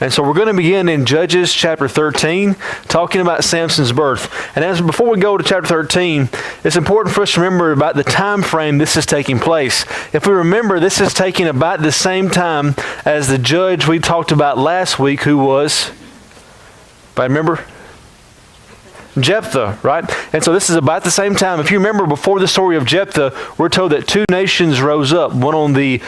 And so we're going to begin in Judges chapter 13, talking about Samson's birth. And before we go to chapter 13, it's important for us to remember about the time frame this is taking place. If we remember, this is taking about the same time as the judge we talked about last week, who was, if I remember, Jephthah, right? And so this is about the same time. If you remember, before the story of Jephthah, we're told that two nations rose up, one on the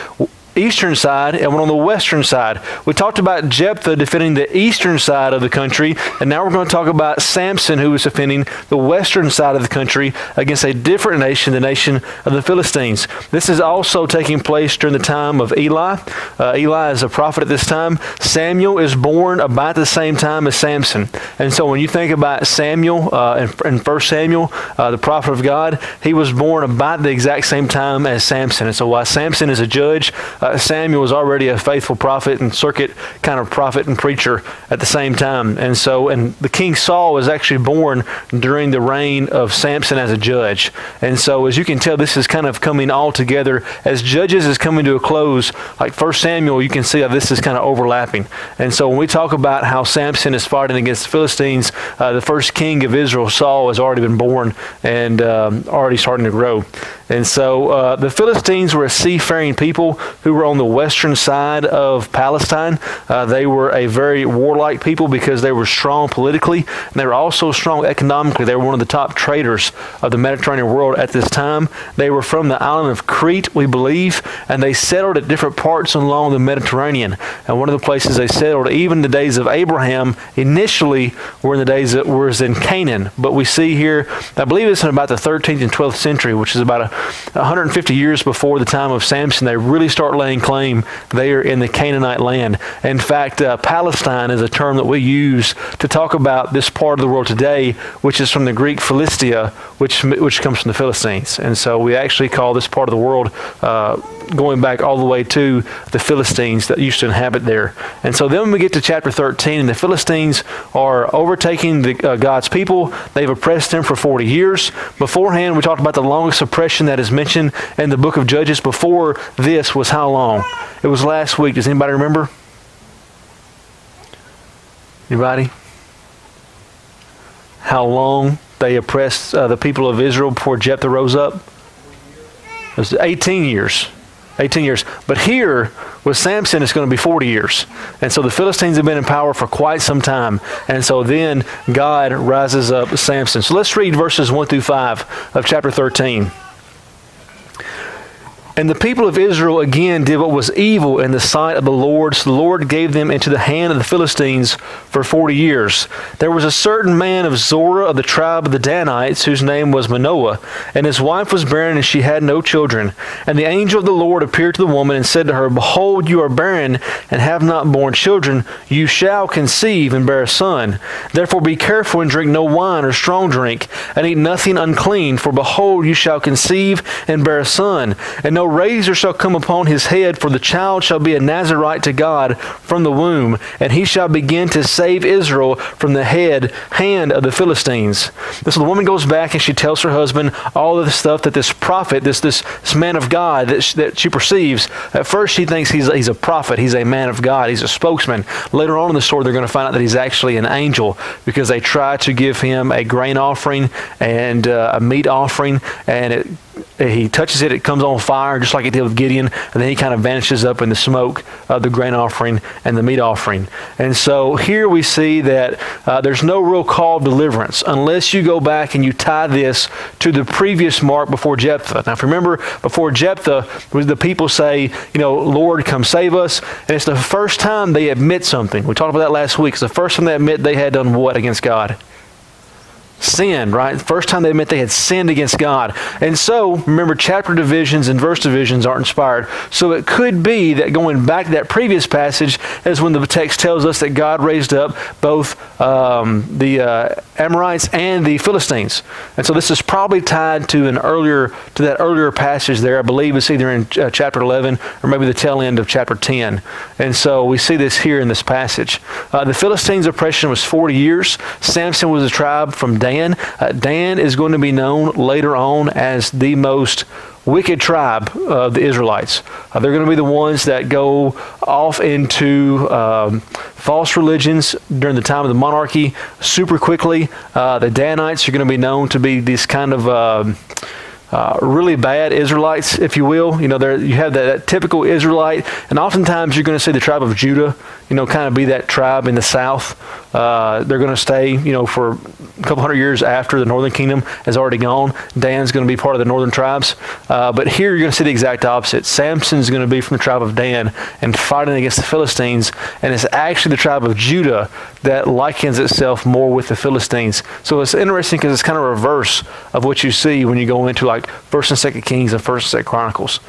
eastern side and one on the western side. We talked about Jephthah defending the eastern side of the country, and now we're going to talk about Samson, who was defending the western side of the country against a different nation, the nation of the Philistines. This is also taking place during the time of Eli. Eli is a prophet at this time. Samuel is born about the same time as Samson. And so when you think about Samuel in 1 Samuel, the prophet of God, he was born about the exact same time as Samson. And so while Samson is a judge, Samuel was already a faithful prophet and circuit kind of prophet and preacher at the same time. And the King Saul was actually born during the reign of Samson as a judge. And so as you can tell, this is kind of coming all together. As Judges is coming to a close, like 1 Samuel, you can see how this is kind of overlapping. And so when we talk about how Samson is fighting against the Philistines, the first king of Israel, Saul, has already been born and already starting to grow. And so the Philistines were a seafaring people who were on the western side of Palestine. They were a very warlike people because they were strong politically, and they were also strong economically. They were one of the top traders of the Mediterranean world at this time. They were from the island of Crete, we believe, and they settled at different parts along the Mediterranean. And one of the places they settled, even in the days of Abraham, initially were in the days that was in Canaan. But we see here, I believe it's in about the 13th and 12th century, which is about 150 years before the time of Samson, they really start laying claim there in the Canaanite land. In fact, Palestine is a term that we use to talk about this part of the world today, which is from the Greek Philistia, which comes from the Philistines. And so we actually call this part of the world, going back all the way to the Philistines that used to inhabit there. And so then when we get to chapter 13, and the Philistines are overtaking God's people. They've oppressed them for 40 years. Beforehand, we talked about the longest oppression that is mentioned in the book of Judges. Before this was how long? It was last week. Does anybody remember? Anybody? How long they oppressed the people of Israel before Jephthah rose up? It was 18 years. 18 years. But here with Samson, it's going to be 40 years. And so the Philistines have been in power for quite some time. And so then God rises up Samson. So let's read verses 1 through 5 of chapter 13. And the people of Israel again did what was evil in the sight of the Lord. So the Lord gave them into the hand of the Philistines for 40 years. There was a certain man of Zorah of the tribe of the Danites, whose name was Manoah, and his wife was barren, and she had no children. And the angel of the Lord appeared to the woman and said to her, Behold, you are barren and have not borne children. You shall conceive and bear a son. Therefore be careful and drink no wine or strong drink, and eat nothing unclean. For behold, you shall conceive and bear a son. And no razor shall come upon his head, for the child shall be a Nazarite to God from the womb, and he shall begin to save Israel from the hand of the Philistines. So the woman goes back and she tells her husband all of the stuff that this prophet, this man of God that she perceives. At first she thinks he's a prophet, he's a man of God, he's a spokesman. Later on in the story they're going to find out that he's actually an angel, because they try to give him a grain offering and a meat offering, and he touches it, it comes on fire, just like it did with Gideon, and then he kind of vanishes up in the smoke of the grain offering and the meat offering. And so here we see that there's no real call of deliverance unless you go back and you tie this to the previous mark before Jephthah. Now, if you remember, before Jephthah, the people say, Lord, come save us. And it's the first time they admit something. We talked about that last week. It's the first time they admit they had done what against God? Sin, right? First time they admit they had sinned against God. And so, remember, chapter divisions and verse divisions aren't inspired. So it could be that going back to that previous passage is when the text tells us that God raised up both the Amorites and the Philistines. And so this is probably tied to that earlier passage there. I believe it's either in chapter 11 or maybe the tail end of chapter 10. And so we see this here in this passage. The Philistines' oppression was 40 years. Samson was a tribe from Dan. Dan is going to be known later on as the most wicked tribe of the Israelites. They're going to be the ones that go off into false religions during the time of the monarchy super quickly. The Danites are going to be known to be these kind of really bad Israelites, if you will. You know, you have that typical Israelite, and oftentimes you're going to see the tribe of Judah, kind of be that tribe in the south. They're going to stay, for a couple hundred years after the northern kingdom has already gone. Dan's going to be part of the northern tribes. But here you're going to see the exact opposite. Samson's going to be from the tribe of Dan and fighting against the Philistines, and it's actually the tribe of Judah that likens itself more with the Philistines. So it's interesting because it's kind of a reverse of what you see when you go into like 1st and 2nd Kings and 1st and 2nd Chronicles.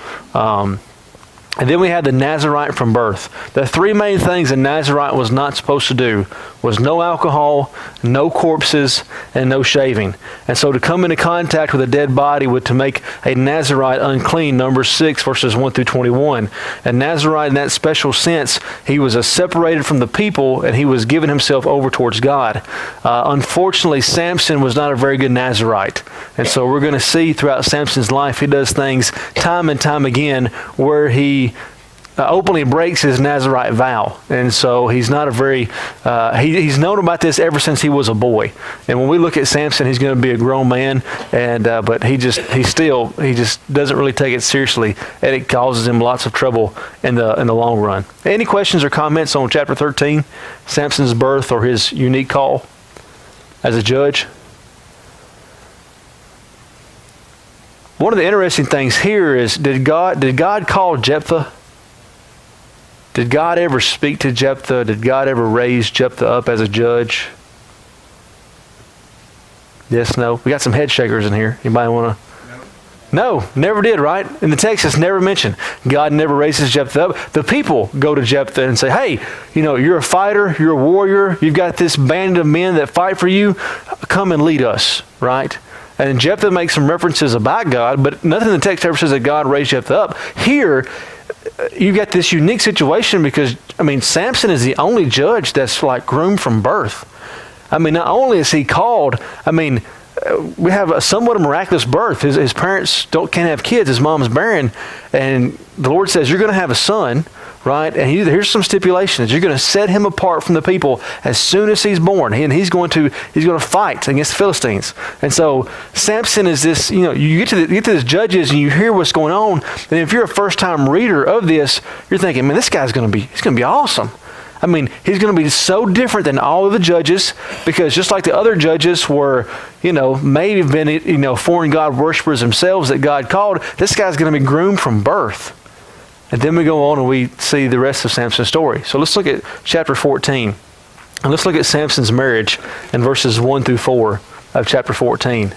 And then we had the Nazarite from birth. The three main things a Nazarite was not supposed to do was no alcohol, no corpses, and no shaving. And so to come into contact with a dead body would to make a Nazarite unclean, Numbers 6, verses 1 through 21. A Nazarite, in that special sense, he was separated from the people, and he was giving himself over towards God. Unfortunately, Samson was not a very good Nazarite. And so we're going to see throughout Samson's life, he does things time and time again where he openly breaks his Nazarite vow. And so he's not a very, he's known about this ever since he was a boy. And when we look at Samson, he's going to be a grown man, and but he just doesn't really take it seriously, and it causes him lots of trouble in the long run. Any questions or comments on chapter 13, Samson's birth or his unique call as a judge? One of the interesting things here is, did God call Jephthah? Did God ever speak to Jephthah? Did God ever raise Jephthah up as a judge? Yes, no? We got some head shakers in here. Anybody want to? No, never did, right? In the text, it's never mentioned. God never raises Jephthah up. The people go to Jephthah and say, hey, you're a fighter, you're a warrior, you've got this band of men that fight for you. Come and lead us, right? And Jephthah makes some references about God, but nothing in the text ever says that God raised Jephthah up. Here, you've got this unique situation because, Samson is the only judge that's like groomed from birth. Not only is he called, we have a somewhat miraculous birth. His parents can't have kids. His mom's barren. And the Lord says, you're going to have a son, right? And here's some stipulations. You're going to set him apart from the people as soon as he's born. And he's going to fight against the Philistines. And so Samson is this, you get to this Judges and you hear what's going on. And if you're a first-time reader of this, you're thinking, man, this guy's going to be awesome. He's going to be so different than all of the judges, because just like the other judges were, may have been, foreign God worshipers themselves that God called, this guy's going to be groomed from birth. And then we go on and we see the rest of Samson's story. So let's look at chapter 14. And let's look at Samson's marriage in verses 1 through 4 of chapter 14.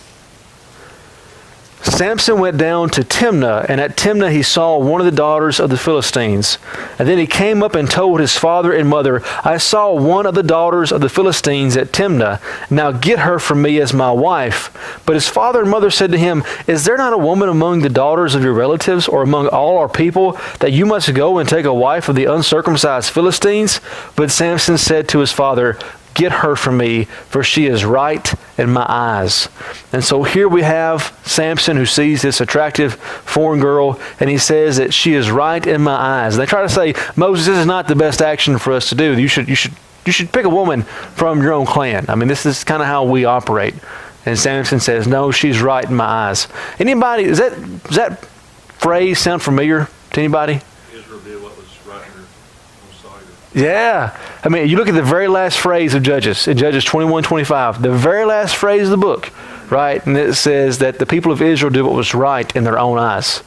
Samson went down to Timnah, and at Timnah he saw one of the daughters of the Philistines. And then he came up and told his father and mother, I saw one of the daughters of the Philistines at Timnah. Now get her from me as my wife. But his father and mother said to him, Is there not a woman among the daughters of your relatives or among all our people that you must go and take a wife of the uncircumcised Philistines? But Samson said to his father, Get her from me, for she is right in my eyes. And so here we have Samson who sees this attractive foreign girl, and he says that she is right in my eyes. And they try to say, Moses, this is not the best action for us to do. You should pick a woman from your own clan. This is kind of how we operate. And Samson says, no, she's right in my eyes. Anybody, does that phrase sound familiar to anybody? Yeah. You look at the very last phrase of Judges, in Judges 21:25, the very last phrase of the book, right? And it says that the people of Israel did what was right in their own eyes.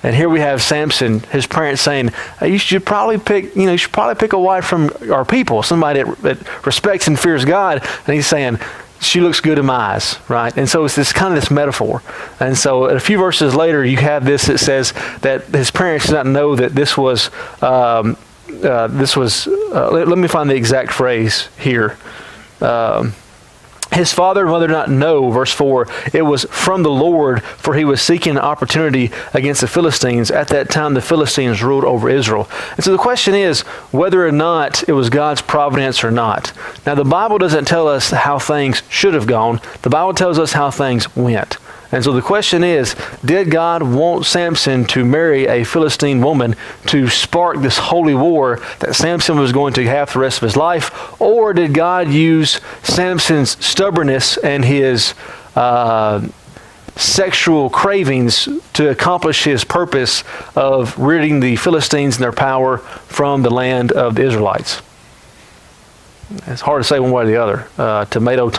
And here we have Samson, his parents saying, you should probably pick a wife from our people, somebody that respects and fears God. And he's saying, she looks good in my eyes, right? And so it's this kind of this metaphor. And so a few verses later, you have this that says that his parents did not know that this was, let me find the exact phrase here. His father and mother did not know, verse 4, it was from the Lord, for he was seeking an opportunity against the Philistines. At that time, the Philistines ruled over Israel. And so the question is whether or not it was God's providence or not. Now, the Bible doesn't tell us how things should have gone. The Bible tells us how things went. And so the question is, did God want Samson to marry a Philistine woman to spark this holy war that Samson was going to have the rest of his life? Or did God use Samson's stubbornness and his sexual cravings to accomplish his purpose of ridding the Philistines and their power from the land of the Israelites? It's hard to say one way or the other. Tomato.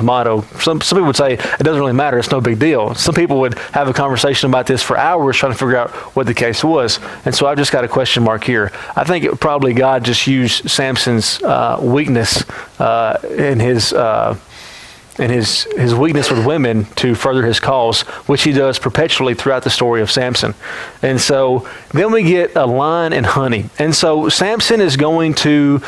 Some people would say it doesn't really matter. It's no big deal. Some people would have a conversation about this for hours trying to figure out what the case was. And so I've just got a question mark here. I think it probably God just used Samson's weakness in his weakness with women to further his cause, which he does perpetually throughout the story of Samson. And so then we get a lion and honey. And so Samson is going to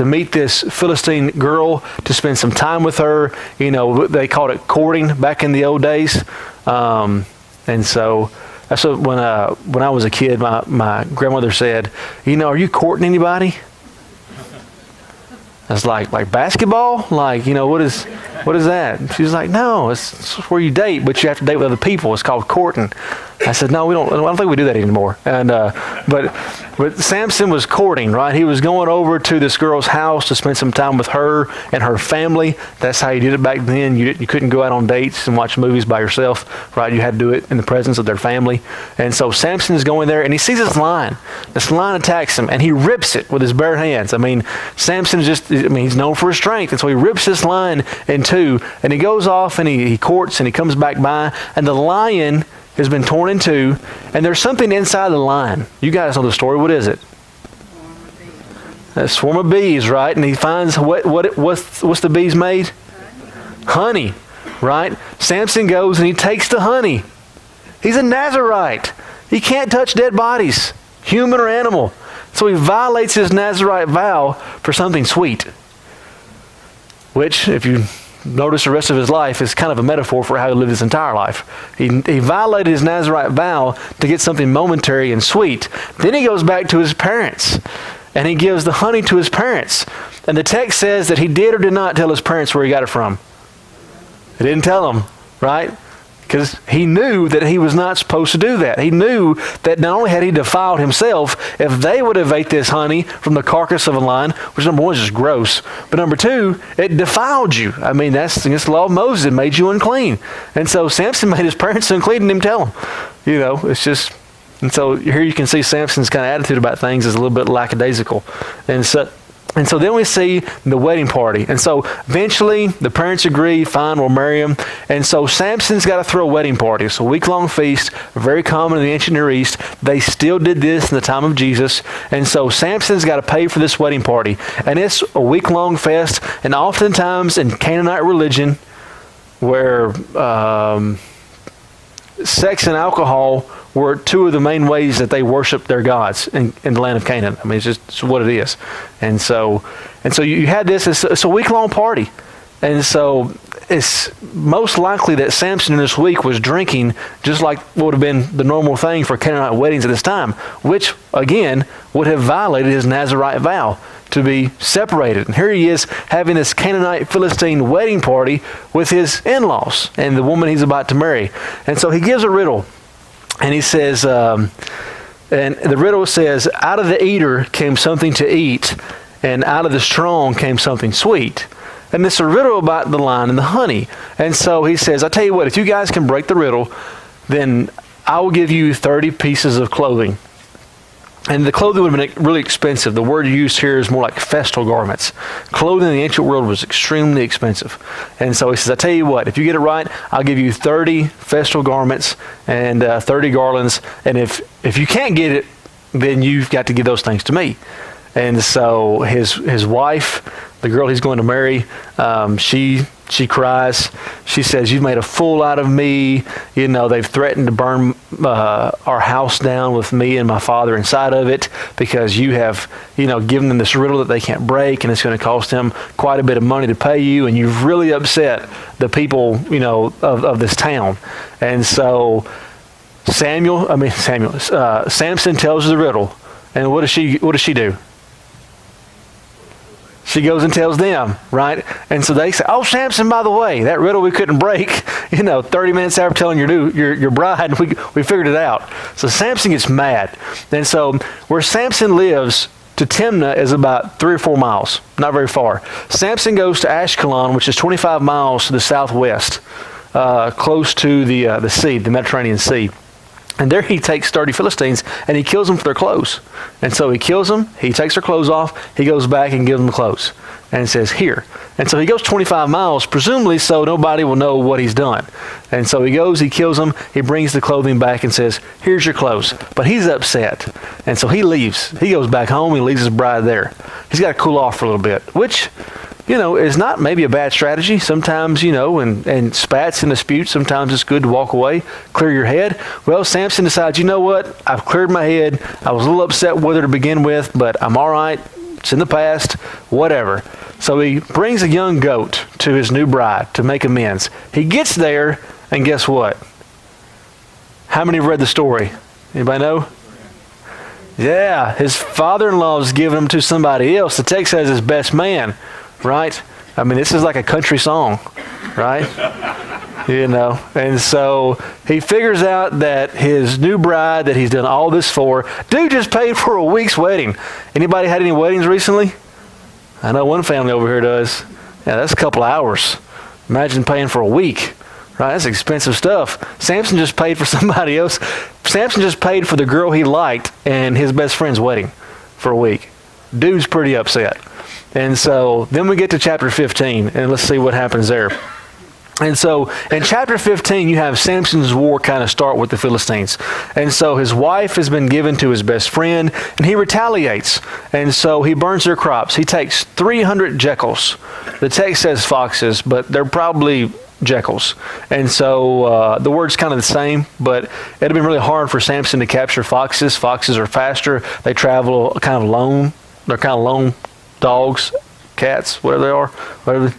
meet this Philistine girl to spend some time with her. You know, they called it courting back in the old days. And so that's what when I was a kid, my grandmother said, you know, are you courting anybody? I was like basketball? Like, you know, what is that? She was like, no, it's where you date, but you have to date with other people. It's called courting. I said, no, I don't think we do that anymore. And but Samson was courting, right? He was going over to this girl's house to spend some time with her and her family. That's how you did it back then. You couldn't go out on dates and watch movies by yourself, right? You had to do it in the presence of their family. And so Samson is going there, and he sees this lion. This lion attacks him, and he rips it with his bare hands. I mean, Samson he's known for his strength, and so he rips this lion in two, and he goes off, and he courts, and he comes back by, and the lion has been torn in two, and there's something inside the lion. You guys know the story. What is it? A swarm of bees, right? And he finds what's the bees made? Honey, right? Samson goes and he takes the honey. He's a Nazirite. He can't touch dead bodies, human or animal. So he violates his Nazirite vow for something sweet, which, if you notice the rest of his life, is kind of a metaphor for how he lived his entire life. He violated his Nazirite vow to get something momentary and sweet. Then he goes back to his parents, and he gives the honey to his parents. And the text says that he did or did not tell his parents where he got it from. He didn't tell them, right? Because he knew that he was not supposed to do that. He knew that not only had he defiled himself, if they would have ate this honey from the carcass of a lion, which number one is just gross, but number two, it defiled you. I mean, that's against the law of Moses. It made you unclean. And so Samson made his parents unclean and didn't tell them. You know, it's just, and so here you can see Samson's kind of attitude about things is a little bit lackadaisical. And so then we see the wedding party. And so eventually the parents agree, fine, we'll marry him. And so Samson's got to throw a wedding party. It's a week-long feast, very common in the ancient Near East. They still did this in the time of Jesus. And so Samson's got to pay for this wedding party. And it's a week-long fest. And oftentimes in Canaanite religion, where sex and alcohol were two of the main ways that they worshiped their gods in the land of Canaan. I mean, it's what it is. And so you had this, it's a week-long party. And so it's most likely that Samson in this week was drinking just like what would have been the normal thing for Canaanite weddings at this time, which, again, would have violated his Nazirite vow to be separated. And here he is having this Canaanite Philistine wedding party with his in-laws and the woman he's about to marry. And so he gives a riddle. And he says, and the riddle says, out of the eater came something to eat, and out of the strong came something sweet. And it's a riddle about the lion and the honey. And so he says, I tell you what, if you guys can break the riddle, then I will give you 30 pieces of clothing. And the clothing would have been really expensive. The word used here is more like festal garments. Clothing in the ancient world was extremely expensive. And so he says, I tell you what, if you get it right, I'll give you 30 festal garments and 30 garlands. And if you can't get it, then you've got to give those things to me. And so his wife, the girl he's going to marry, she cries. She says, you've made a fool out of me. You know, they've threatened to burn our house down with me and my father inside of it because you have, given them this riddle that they can't break, and it's going to cost them quite a bit of money to pay you, and you've really upset the people, of this town. And so Samson tells the riddle, and what does she do? she goes and tells them, right? And so they say, oh, Samson, by the way, that riddle we couldn't break, 30 minutes after telling your bride, we figured it out. So Samson gets mad. And so where Samson lives to Timnah is about 3 or 4 miles, not very far. Samson goes to Ashkelon, which is 25 miles to the southwest, close to the sea, the Mediterranean Sea. And there he takes 30 Philistines and he kills them for their clothes. And so he kills them, he takes their clothes off, he goes back and gives them the clothes. And says, here. And so he goes 25 miles, presumably so nobody will know what he's done. And so he goes, he kills them, he brings the clothing back and says, here's your clothes. But he's upset. And so he leaves. He goes back home, he leaves his bride there. He's got to cool off for a little bit, which, is not maybe a bad strategy. Sometimes, and spats and disputes, sometimes it's good to walk away, clear your head. Well, Samson decides, you know what? I've cleared my head. I was a little upset with her to begin with, but I'm all right. It's in the past, whatever. So he brings a young goat to his new bride to make amends. He gets there, and guess what? How many have read the story? Anybody know? Yeah, his father-in-law's giving him to somebody else. The text says his best man, right? I mean, this is like a country song, right? And so he figures out that his new bride that he's done all this for, dude just paid for a week's wedding. Anybody had any weddings recently? I know one family over here does. Yeah, that's a couple hours. Imagine paying for a week, right? That's expensive stuff. Samson just paid for somebody else. Samson just paid for the girl he liked and his best friend's wedding for a week. Dude's pretty upset. And so then we get to chapter 15, and let's see what happens there. And so in chapter 15, you have Samson's war kind of start with the Philistines. And so his wife has been given to his best friend, and he retaliates. And so he burns their crops. He takes 300 shekels. The text says foxes, but they're probably shekels. And so the word's kind of the same, but it'd have been really hard for Samson to capture foxes. Foxes are faster. They travel kind of lone. They're kind of lone dogs, cats, whatever they are, whatever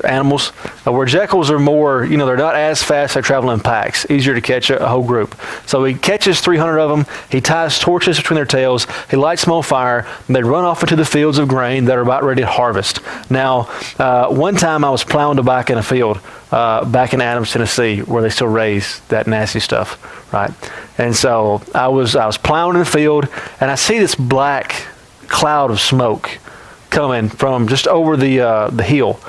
animals. Where jackals are more, they're not as fast. They travel in packs. Easier to catch a whole group. So he catches 300 of them. He ties torches between their tails. He lights them on fire. And they run off into the fields of grain that are about ready to harvest. Now, one time I was plowing tobacco in a field back in Adams, Tennessee, where they still raise that nasty stuff, right? And so I was plowing in the field, and I see this black cloud of smoke coming from just over the hill.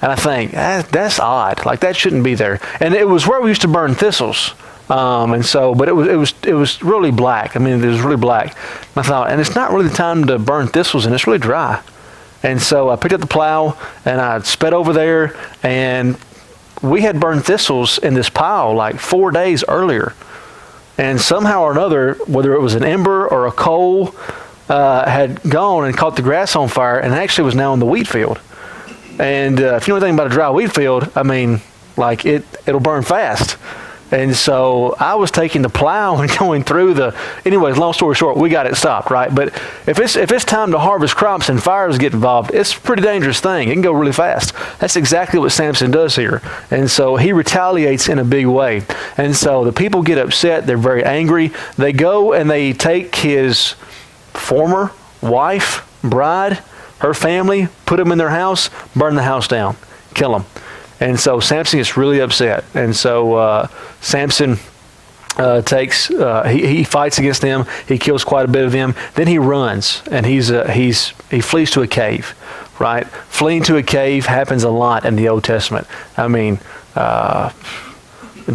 And I think, that's odd. Like, that shouldn't be there. And it was where we used to burn thistles. But it was really black. I mean, it was really black. And I thought, and it's not really the time to burn thistles, and it's really dry. And so I picked up the plow, and I sped over there, and we had burned thistles in this pile like 4 days earlier. And somehow or another, whether it was an ember or a coal, had gone and caught the grass on fire, and actually was now in the wheat field. And if you know anything about a dry wheat field, I mean, like it'll burn fast. And so I was taking the plow and going through anyways, long story short, we got it stopped, right? But if it's time to harvest crops and fires get involved, it's a pretty dangerous thing. It can go really fast. That's exactly what Samson does here. And so he retaliates in a big way. And so the people get upset. They're very angry. They go and they take his former wife, bride, her family, put them in their house, burn the house down, kill them. And so Samson gets really upset. And so Samson he fights against them. He kills quite a bit of them. Then he runs, and he flees to a cave, right? Fleeing to a cave happens a lot in the Old Testament. I mean,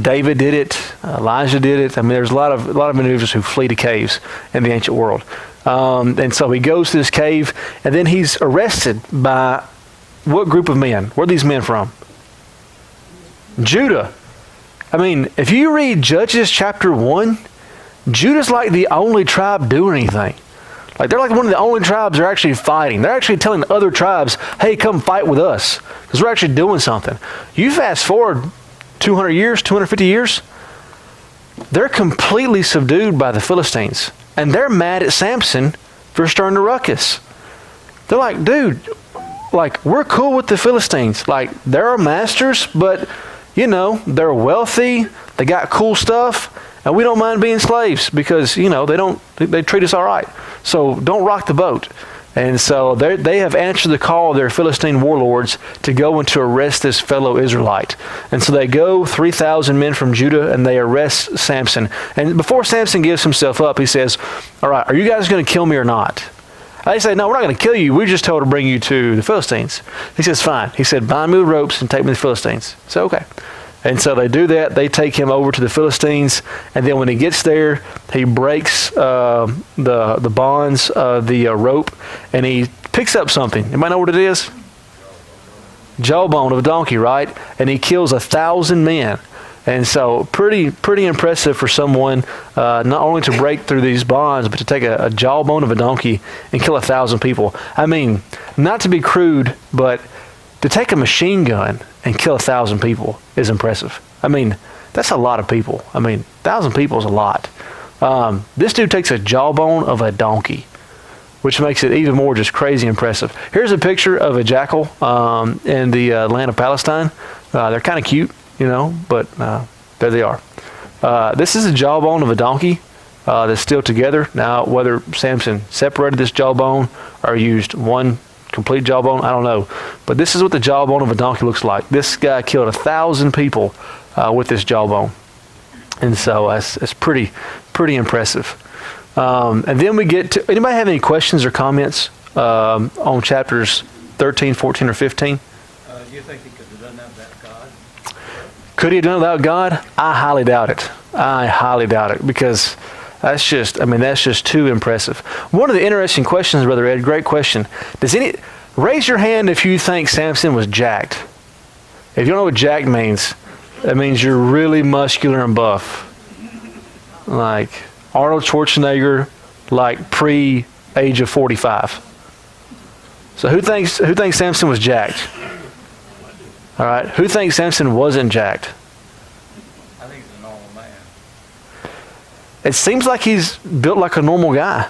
David did it. Elijah did it. I mean, there's a lot of individuals who flee to caves in the ancient world. And so he goes to this cave, and then he's arrested by what group of men? Where are these men from? Judah. I mean, if you read Judges chapter 1, Judah's like the only tribe doing anything. Like, they're like one of the only tribes that are actually fighting. They're actually telling other tribes, hey, come fight with us, because we're actually doing something. You fast forward 200 years, 250 years, they're completely subdued by the Philistines. And they're mad at Samson for stirring the ruckus. They're like, dude, like, we're cool with the Philistines. Like, they're our masters, but, they're wealthy, they got cool stuff, and we don't mind being slaves because, they treat us all right. So don't rock the boat. And so they have answered the call of their Philistine warlords to go and to arrest this fellow Israelite. And so they go, 3,000 men from Judah, and they arrest Samson. And before Samson gives himself up, he says, all right, are you guys going to kill me or not? They say, no, we're not going to kill you. We just told to bring you to the Philistines. He says, fine. He said, bind me with ropes and take me to the Philistines. So, okay. And so they do that. They take him over to the Philistines. And then when he gets there, he breaks the bonds of the rope. And he picks up something. Anybody know what it is? Jawbone of a donkey, right? And he kills 1,000 men. And so pretty impressive for someone not only to break through these bonds, but to take a jawbone of a donkey and kill 1,000 people. I mean, not to be crude, but to take a machine gun and kill 1,000 people is impressive. I mean, that's a lot of people. I mean, 1,000 people is a lot. This dude takes a jawbone of a donkey, which makes it even more just crazy impressive. Here's a picture of a jackal in the land of Palestine. They're kind of cute. But there they are. This is a jawbone of a donkey that's still together. Now, whether Samson separated this jawbone or used one complete jawbone, I don't know. But this is what the jawbone of a donkey looks like. This guy killed 1,000 people with this jawbone. And so it's pretty impressive. And then we get to, anybody have any questions or comments on chapters 13, 14, or 15? Do you think he could have done that without God? Could he have done it without God? I highly doubt it. Because that's just too impressive. One of the interesting questions, Brother Ed, great question. Raise your hand if you think Samson was jacked. If you don't know what jacked means, that means you're really muscular and buff. Like Arnold Schwarzenegger, like pre-age of 45. So who thinks Samson was jacked? All right. Who thinks Samson wasn't jacked? I think he's a normal man. It seems like he's built like a normal guy,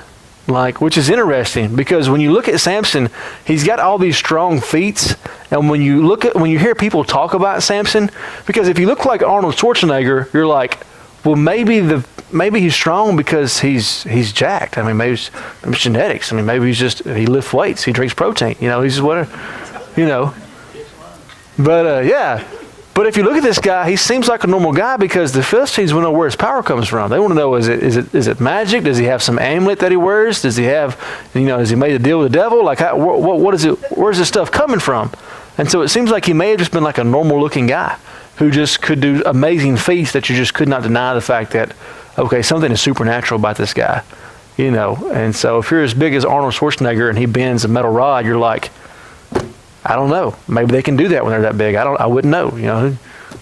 which is interesting because when you look at Samson, he's got all these strong feats. And when you hear people talk about Samson, because if you look like Arnold Schwarzenegger, you're like, well, maybe he's strong because he's jacked. I mean, maybe it's genetics. I mean, maybe he lifts weights, he drinks protein. He's just whatever. But But if you look at this guy, he seems like a normal guy because the Philistines want to know where his power comes from. They want to know, is it magic? Does he have some amulet that he wears? Does he have, has he made a deal with the devil? Like, what is it? Where's this stuff coming from? And so it seems like he may have just been like a normal looking guy who just could do amazing feats that you just could not deny the fact that, okay, something is supernatural about this guy, And so if you're as big as Arnold Schwarzenegger and he bends a metal rod, you're like, I don't know. Maybe they can do that when they're that big. I wouldn't know,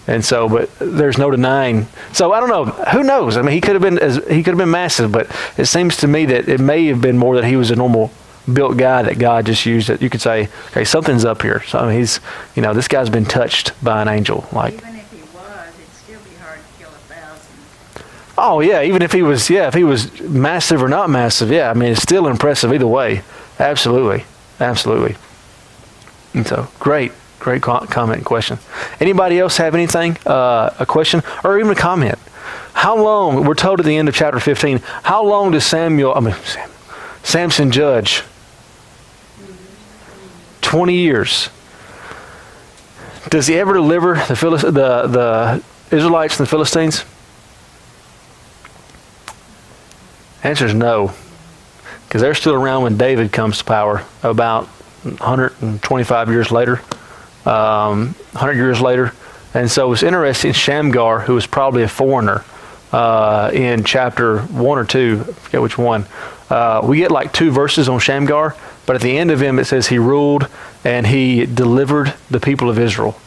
And so, but there's no denying. So I don't know. Who knows? I mean, he could have been massive, but it seems to me that it may have been more that he was a normal built guy that God just used. That you could say, okay, something's up here. So he's, this guy's been touched by an angel. Like, even if he was, it'd still be hard to kill 1,000. Oh yeah, even if he was massive or not massive, yeah. I mean, it's still impressive either way. Absolutely. And so, great comment and question. Anybody else have anything, a question, or even a comment? How long, we're told at the end of chapter 15, how long does Samson judge? 20 years. Does he ever deliver the Israelites from the Philistines? Answer is no, because they're still around when David comes to power about 125 years later, 100 years later. And so it's interesting, Shamgar, who was probably a foreigner in chapter 1 or 2, I forget which one, we get like 2 verses on Shamgar, but at the end of him it says he ruled and he delivered the people of Israel.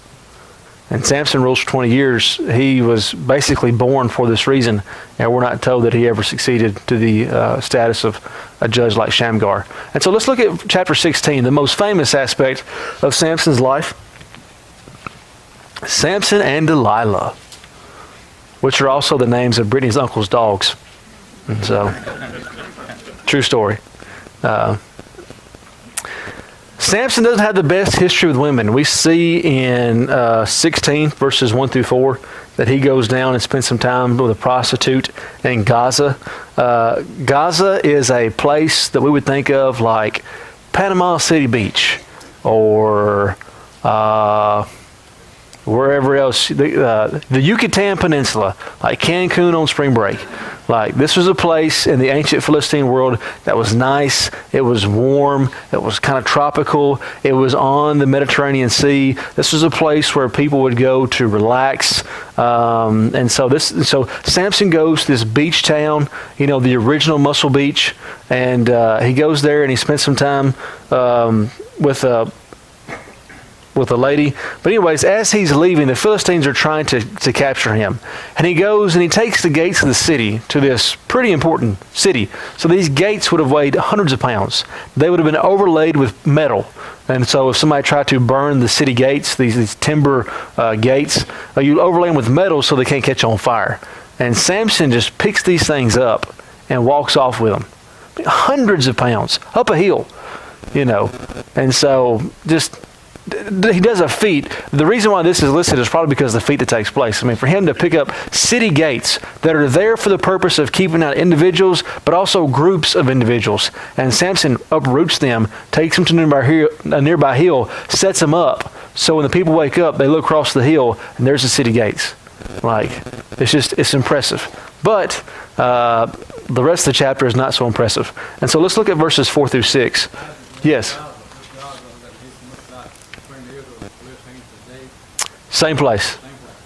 And Samson rules for 20 years. He was basically born for this reason, and we're not told that he ever succeeded to the status of a judge like Shamgar. And so let's look at chapter 16, the most famous aspect of Samson's life. Samson and Delilah, which are also the names of Brittany's uncle's dogs. And so, true story. Samson doesn't have the best history with women. We see in 16 verses 1 through 4 that he goes down and spends some time with a prostitute in Gaza. Gaza is a place that we would think of like Panama City Beach, or wherever else, the Yucatan Peninsula, like Cancun on spring break. Like, this was a place in the ancient Philistine world that was nice. It was warm. It was kind of tropical. It was on the Mediterranean Sea. This was a place where people would go to relax. So Samson goes to this beach town, the original Muscle Beach, and he goes there and he spends some time with a lady. But anyways, as he's leaving, the Philistines are trying to capture him. And he goes and he takes the gates of the city to this pretty important city. So these gates would have weighed hundreds of pounds. They would have been overlaid with metal. And so if somebody tried to burn the city gates, these timber gates, you overlay them with metal so they can't catch on fire. And Samson just picks these things up and walks off with them. Hundreds of pounds, up a hill, And so he does a feat. The reason why this is listed is probably because of the feat that takes place. I mean, for him to pick up city gates that are there for the purpose of keeping out individuals, but also groups of individuals. And Samson uproots them, takes them to a nearby hill, sets them up. So when the people wake up, they look across the hill, and there's the city gates. It's impressive. But the rest of the chapter is not so impressive. And so let's look at verses 4 through 6. Yes. Same place.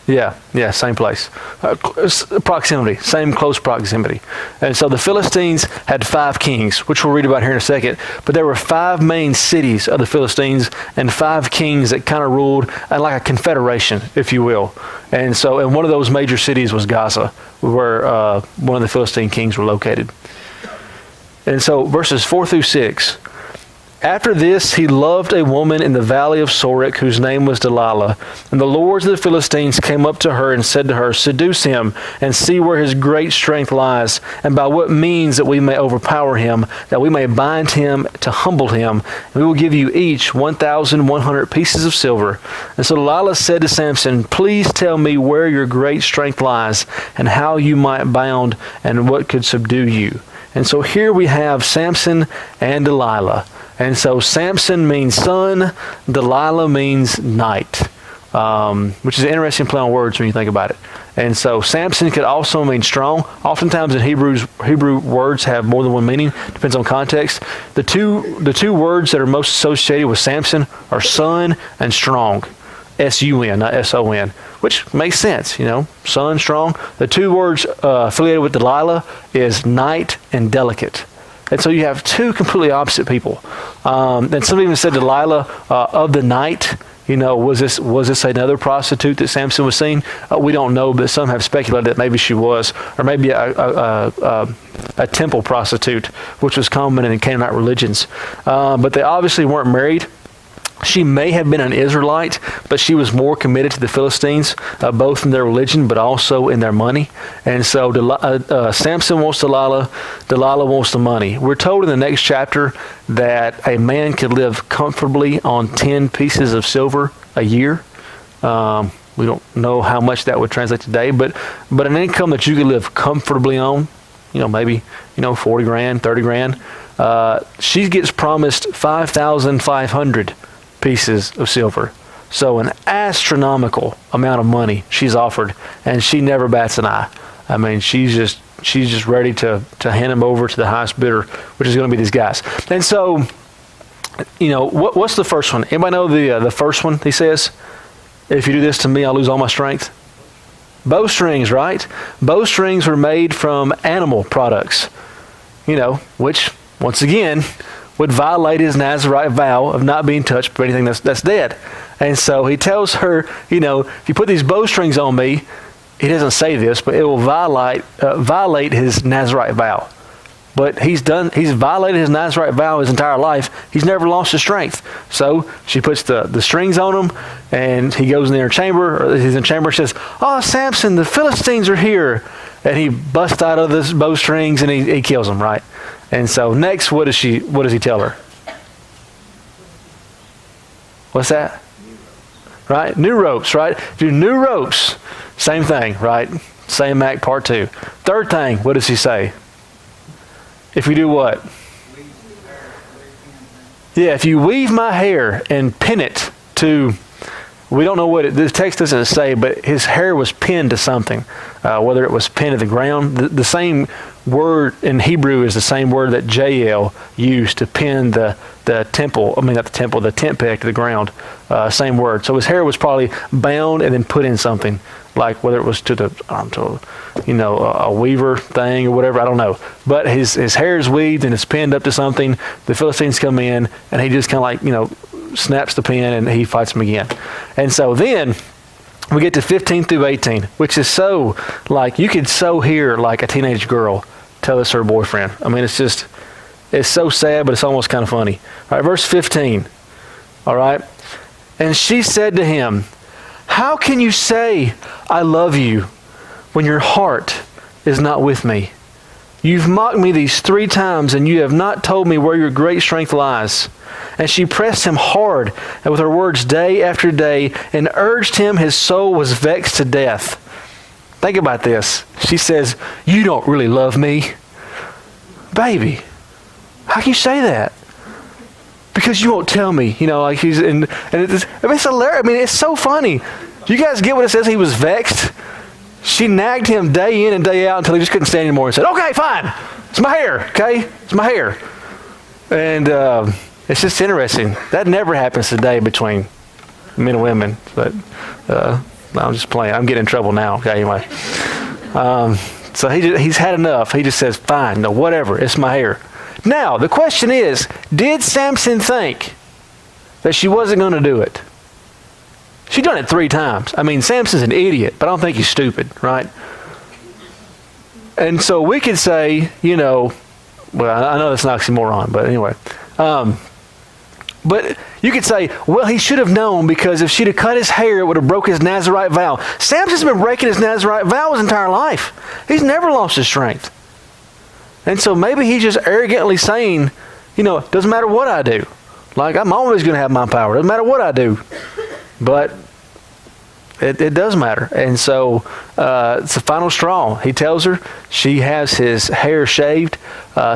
Yeah, same place. Proximity, same close proximity. And so the Philistines had 5 kings, which we'll read about here in a second. But there were 5 main cities of the Philistines and 5 kings that kind of ruled like a confederation, if you will. And one of those major cities was Gaza, where one of the Philistine kings were located. And so verses 4 through 6. After this, he loved a woman in the valley of Sorek, whose name was Delilah. And the lords of the Philistines came up to her and said to her, "Seduce him, and see where his great strength lies, and by what means that we may overpower him, that we may bind him to humble him. And we will give you each 1,100 pieces of silver." And so Delilah said to Samson, "Please tell me where your great strength lies, and how you might bound, and what could subdue you." And so here we have Samson and Delilah. And so Samson means sun, Delilah means night, which is an interesting play on words when you think about it. And so Samson could also mean strong. Oftentimes in Hebrew words have more than one meaning. Depends on context. The two words that are most associated with Samson are sun and strong. S-U-N, not S-O-N, which makes sense, sun, strong. The 2 words affiliated with Delilah is night and delicate. And so you have 2 completely opposite people. And some even said Delilah of the night. Was this another prostitute that Samson was seeing? We don't know, but some have speculated that maybe she was, or maybe a temple prostitute, which was common in Canaanite religions. But they obviously weren't married. She may have been an Israelite, but she was more committed to the Philistines, both in their religion, but also in their money. And so Samson wants Delilah, Delilah wants the money. We're told in the next chapter that a man could live comfortably on 10 pieces of silver a year. We don't know how much that would translate today, but an income that you could live comfortably on, maybe, 40 grand, 30 grand. She gets promised 5,500 pieces of silver. So an astronomical amount of money she's offered, and she never bats an eye. I mean, she's just ready to hand him over to the highest bidder, which is going to be these guys. And so, what's the first one? Anybody know the first one? He says, "If you do this to me, I'll lose all my strength." Bowstrings, right? Bowstrings were made from animal products, which, once again, would violate his Nazirite vow of not being touched by anything that's dead. And so he tells her, if you put these bowstrings on me, he doesn't say this, but it will violate his Nazirite vow. But he's violated his Nazirite vow his entire life. He's never lost his strength. So she puts the strings on him, and he goes in the inner chamber, or he's in the chamber, and says, "Oh, Samson, the Philistines are here." And he busts out of the bowstrings, and he kills them, right? And so next, what does he tell her? What's that? Right? New ropes, right? Do new ropes. Same thing, right? Same act, part 2. Third thing, what does he say? If we do what? Yeah, if you weave my hair and pin it to, we don't know what the text doesn't say, but his hair was pinned to something, whether it was pinned to the ground. The same word in Hebrew is the same word that Jael used to pin the temple, not the temple, the tent peg to the ground. Same word. So his hair was probably bound and then put in something, like whether it was to a weaver thing or whatever, I don't know. But his hair is weaved and it's pinned up to something. The Philistines come in and he just kind of snaps the pin and he fights them again. And so then we get to 15 through 18, which is so, you could so hear like a teenage girl tell this to her boyfriend. It's so sad, but it's almost kind of funny. All right, verse 15. All right. And she said to him, "How can you say, 'I love you,' when your heart is not with me? You've mocked me these 3 times, and you have not told me where your great strength lies." And she pressed him hard and with her words day after day, and urged him. His soul was vexed to death. Think about this. She says, "You don't really love me." Baby, how can you say that? Because you won't tell me, he's and it's hilarious. It's so funny. Do you guys get what it says? He was vexed. She nagged him day in and day out until he just couldn't stand anymore and said, "Okay, fine. It's my hair, okay? It's my hair." And it's just interesting. That never happens today between men and women. But I'm just playing. I'm getting in trouble now. Okay, anyway. So he's had enough. He just says, "Fine, no, whatever. It's my hair." Now, the question is, did Samson think that she wasn't going to do it? She'd done it 3 times. Samson's an idiot, but I don't think he's stupid, right? And so we could say, well, I know that's an oxymoron, but anyway. But you could say, well, he should have known, because if she'd have cut his hair, it would have broke his Nazirite vow. Samson's been breaking his Nazirite vow his entire life. He's never lost his strength. And so maybe he's just arrogantly saying, doesn't matter what I do. I'm always going to have my power. Doesn't matter what I do. But it does matter. And so it's the final straw. He tells her she has his hair shaved.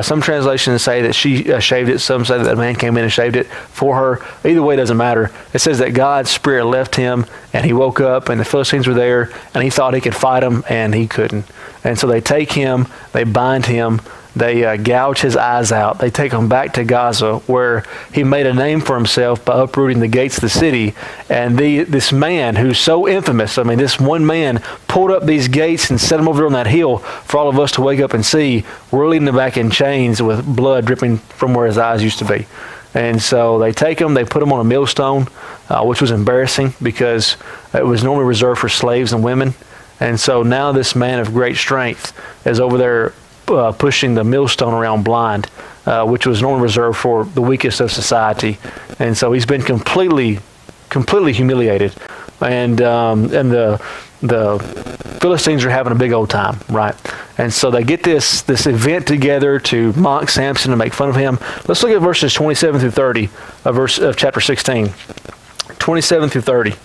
Some translations say that she shaved it. Some say that the man came in and shaved it for her. Either way, it doesn't matter. It says that God's spirit left him and he woke up and the Philistines were there and he thought he could fight them and he couldn't. And so they take him, they bind him, they gouge his eyes out. They take him back to Gaza, where he made a name for himself by uprooting the gates of the city. And this man who's so infamous, this one man pulled up these gates and set them over there on that hill for all of us to wake up and see. We're leading him back in chains with blood dripping from where his eyes used to be. And so they take him, they put him on a millstone, which was embarrassing because it was normally reserved for slaves and women. And so now this man of great strength is over there pushing the millstone around blind, which was normally reserved for the weakest of society. And so he's been completely humiliated. And the Philistines are having a big old time, right? And so they get this event together to mock Samson and make fun of him. Let's look at verses 27 through 30 of chapter 16. 27 through 30.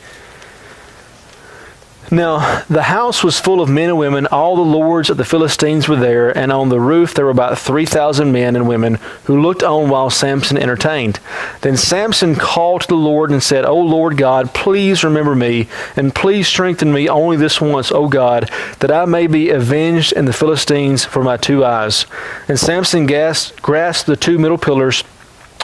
Now, the house was full of men and women. All the lords of the Philistines were there, and on the roof there were about 3,000 men and women who looked on while Samson entertained. Then Samson called to the Lord and said, "O Lord God, please remember me, and please strengthen me only this once, O God, that I may be avenged in the Philistines for my 2 eyes." And Samson grasped the 2 middle pillars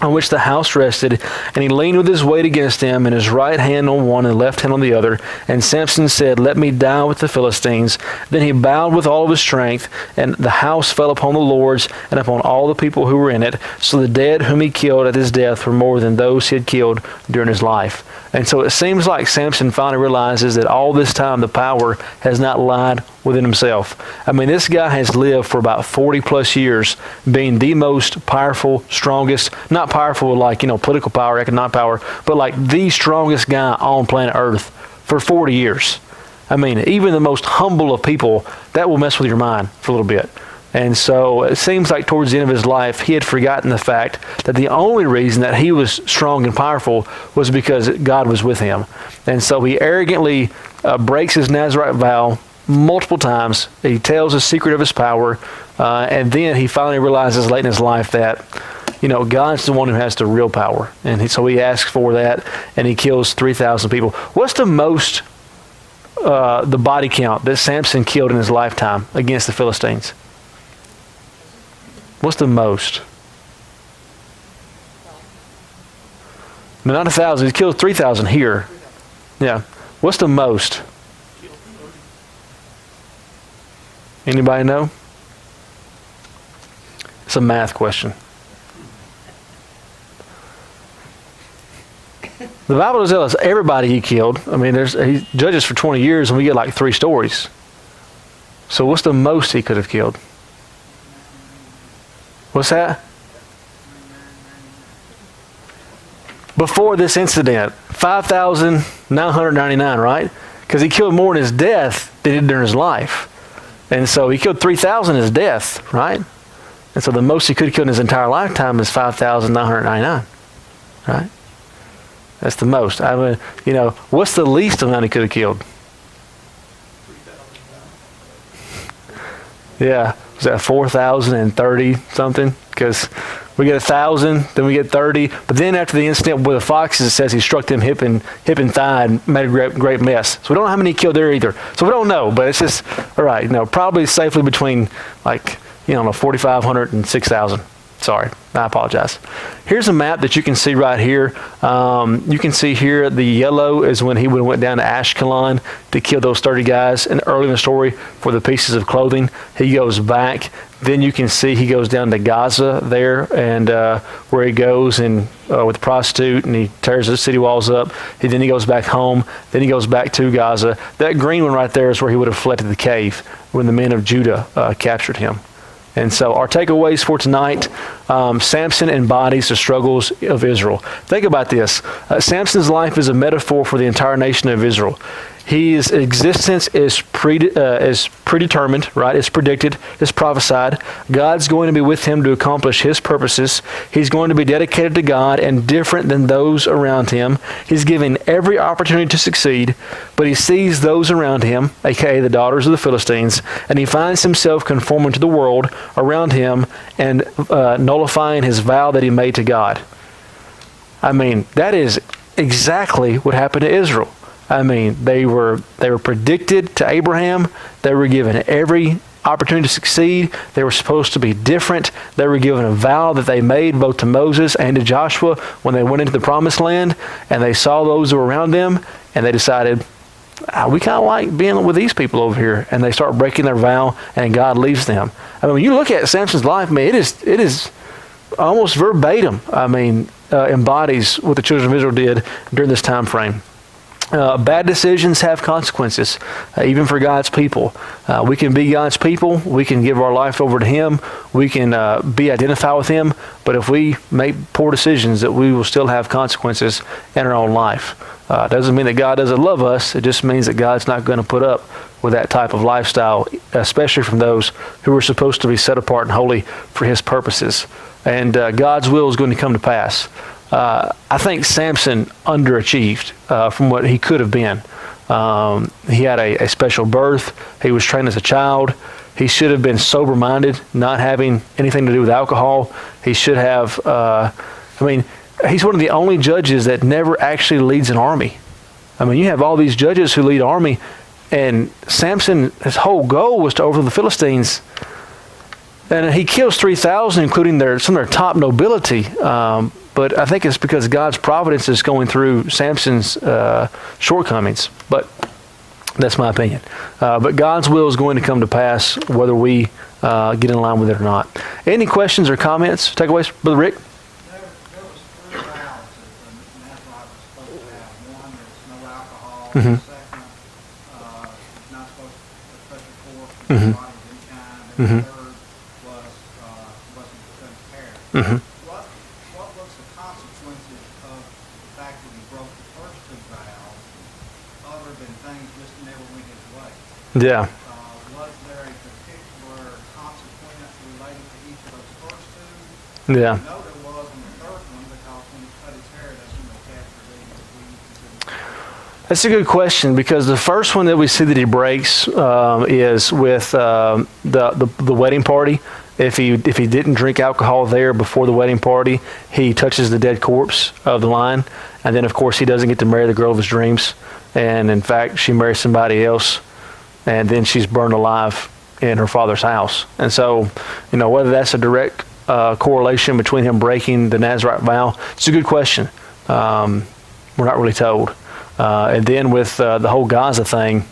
on which the house rested, and he leaned with his weight against them, and his right hand on one and left hand on the other. And Samson said, "Let me die with the Philistines." Then he bowed with all of his strength, and the house fell upon the lords and upon all the people who were in it. So the dead whom he killed at his death were more than those he had killed during his life. And so it seems like Samson finally realizes that all this time the power has not lied within himself. This guy has lived for about 40 plus years being the most powerful, strongest, not powerful like, political power, economic power, but like the strongest guy on planet Earth for 40 years. Even the most humble of people, that will mess with your mind for a little bit. And so it seems like towards the end of his life, he had forgotten the fact that the only reason that he was strong and powerful was because God was with him. And so he arrogantly breaks his Nazirite vow multiple times. He tells the secret of his power. And then he finally realizes late in his life that God's the one who has the real power. And so he asks for that, and he kills 3,000 people. What's the most, the body count that Samson killed in his lifetime against the Philistines? What's the most? No, not 1,000. He killed 3,000 here. Yeah. What's the most? Anybody know? It's a math question. The Bible does tell us everybody he killed. I mean, he judges for 20 years and we get like 3 stories. So what's the most he could have killed? What's that? Before this incident, 5,999, right? Because he killed more in his death than he did during his life. And so he killed 3,000 in his death, right? And so the most he could have killed in his entire lifetime is 5,999, right? That's the most. I mean, what's the least amount he could have killed? Yeah, was that 4,030 something? Because we get 1,000, then we get 30. But then after the incident with the foxes, it says he struck them hip and thigh and made a great mess. So we don't know how many he killed there either. So we don't know, but it's just, all right, probably safely between 4,500 and 6,000. Sorry, I apologize. Here's a map that you can see right here. You can see here the yellow is when he went down to Ashkelon to kill those 30 guys. And early in the story, for the pieces of clothing, he goes back. Then you can see he goes down to Gaza there, and where he goes and with the prostitute, and he tears the city walls up. Then he goes back home. Then he goes back to Gaza. That green one right there is where he would have fled to the cave when the men of Judah captured him. And so our takeaways for tonight, Samson embodies the struggles of Israel. Think about this. Samson's life is a metaphor for the entire nation of Israel. His existence is predetermined, right? It's predicted, it's prophesied. God's going to be with him to accomplish his purposes. He's going to be dedicated to God and different than those around him. He's given every opportunity to succeed, but he sees those around him, aka the daughters of the Philistines, and he finds himself conforming to the world around him and nullifying his vow that he made to God. I mean, that is exactly what happened to Israel. I mean, they were predicted to Abraham. They were given every opportunity to succeed. They were supposed to be different. They were given a vow that they made both to Moses and to Joshua when they went into the promised land, and they saw those who were around them, and they decided, we kind of like being with these people over here, and they start breaking their vow, and God leaves them. I mean, when you look at Samson's life, man, it is almost verbatim. I mean, embodies what the children of Israel did during this time frame. Bad decisions have consequences, even for God's people. We can be God's people. We can give our life over to Him. We can be identified with Him. But if we make poor decisions, that we will still have consequences in our own life. Doesn't mean that God doesn't love us. It just means that God's not going to put up with that type of lifestyle, especially from those who are supposed to be set apart and holy for His purposes. And God's will is going to come to pass. I think Samson underachieved from what he could have been. He had a special birth. He was trained as a child. He should have been sober-minded, not having anything to do with alcohol. He should have, he's one of the only judges that never actually leads an army. I mean, you have all these judges who lead army, and Samson, his whole goal was to overthrow the Philistines. And he kills 3,000, including some of their top nobility. But I think it's because God's providence is going through Samson's shortcomings. But that's my opinion. But God's will is going to come to pass whether we get in line with it or not. Any questions or comments, takeaways, Brother Rick? There was 3 vows that the Nazarite was supposed to have. One, there's no alcohol. Mm-hmm. Second, not supposed to touch your corpse with Mm-hmm. your body of any kind. And Mm-hmm. the third was wasn't to cut his hair. Mm-hmm. What was the consequences of the fact that he broke the first 2 vows, other than things just never went his way? Yeah. Was there a particular consequence related to each of those first 2? Yeah. I know there was on the third one, because when he cut his hair, that's when they captured the weeds. That's a good question, because the first one that we see that he breaks is with the wedding party, if he didn't drink alcohol there before the wedding party, he touches the dead corpse of the lion. And then, of course, he doesn't get to marry the girl of his dreams. And, in fact, she marries somebody else. And then she's burned alive in her father's house. And so, whether that's a direct correlation between him breaking the Nazirite vow, it's a good question. We're not really told. And then with the whole Gaza thing,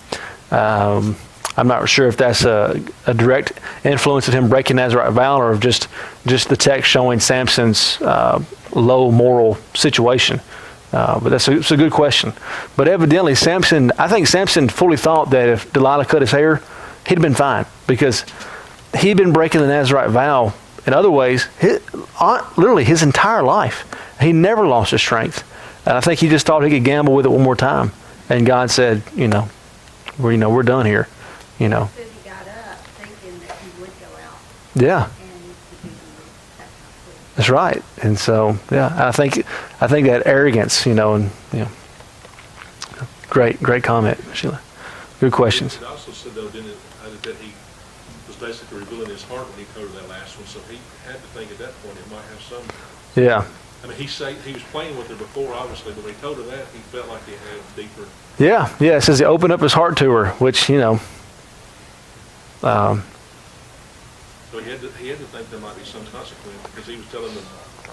I'm not sure if that's a direct influence of him breaking Nazirite vow, or just the text showing Samson's low moral situation. But it's a good question. But evidently, I think Samson fully thought that if Delilah cut his hair, he'd been fine, because he'd been breaking the Nazirite vow in other ways, literally his entire life. He never lost his strength. And I think he just thought he could gamble with it one more time. And God said, we're done here. Said he got up thinking that he would go out. Yeah. And the people would have to quit. That's right. And so, I think that arrogance, great comment, Sheila. Good questions. It also said, though, didn't it, that he was basically revealing his heart when he told her that last one, so he had to think at that point it might have some. Yeah. I mean, he was playing with her before, obviously, but when he told her that, he felt like he had deeper. Yeah. It says he opened up his heart to her, which, So he had to think there might be some consequence, because he was telling them.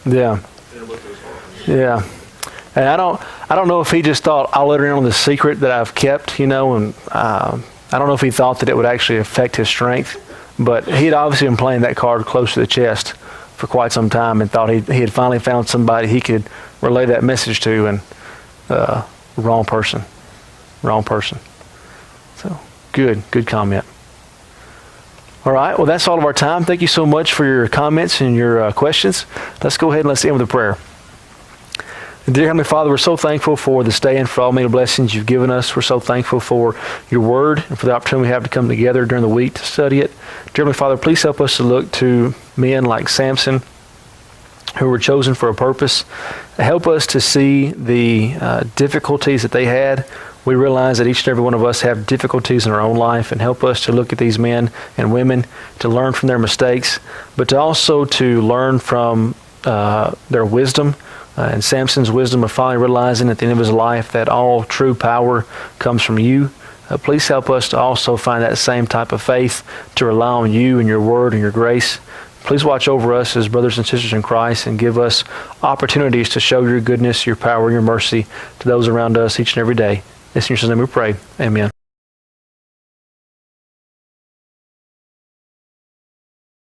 Yeah. Look at his heart. Yeah. And I don't know if he just thought, I'll let her in on the secret that I've kept, and I don't know if he thought that it would actually affect his strength, but he'd obviously been playing that card close to the chest for quite some time, and thought he had finally found somebody he could relay that message to, and wrong person. So good comment. All right, well, that's all of our time. Thank you so much for your comments and your questions. Let's go ahead and let's end with a prayer. Dear Heavenly Father, we're so thankful for this day and for all many blessings you've given us. We're so thankful for your word and for the opportunity we have to come together during the week to study it. Dear Heavenly Father, please help us to look to men like Samson, who were chosen for a purpose. Help us to see the difficulties that they had. We realize that each and every one of us have difficulties in our own life, and help us to look at these men and women, to learn from their mistakes, but to also to learn from their wisdom, and Samson's wisdom of finally realizing at the end of his life that all true power comes from you. Please help us to also find that same type of faith, to rely on you and your word and your grace. Please watch over us as brothers and sisters in Christ, and give us opportunities to show your goodness, your power, your mercy to those around us each and every day. In your name we pray. Amen.